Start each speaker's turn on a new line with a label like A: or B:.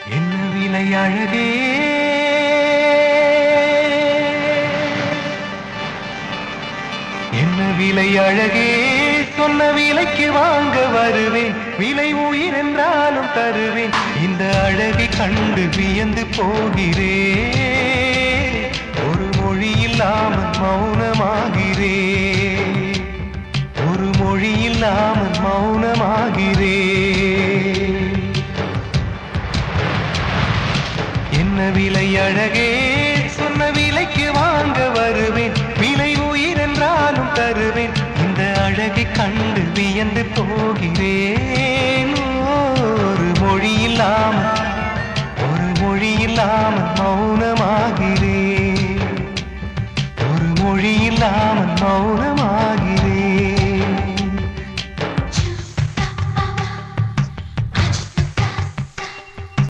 A: என்ன விலை அழகே, என்ன விலை அழகே, சொன்ன விலைக்கு வாங்க வருவேன். விலை உயிர் என்றாலும் தருவேன். இந்த அழகை கண்டு வியந்து போகிறேன். ஒரு மொழி இல்லாமல் மௌனமாகிறேன். ஒரு மொழி இல்லாமல் மௌனமாகிறேன். என்ன விலை அழகே, சொன்ன விலைக்கு வாங்க வருவேன். விலை உயிர் என்றாலும் தருவேன். இந்த அழகை கண்டு வியந்து போகிறேன். ஒரு மொழி இல்லாமல், ஒரு மொழி இல்லாமல் மௌனமாகிறேன். ஒரு மொழி இல்லாமல் மௌன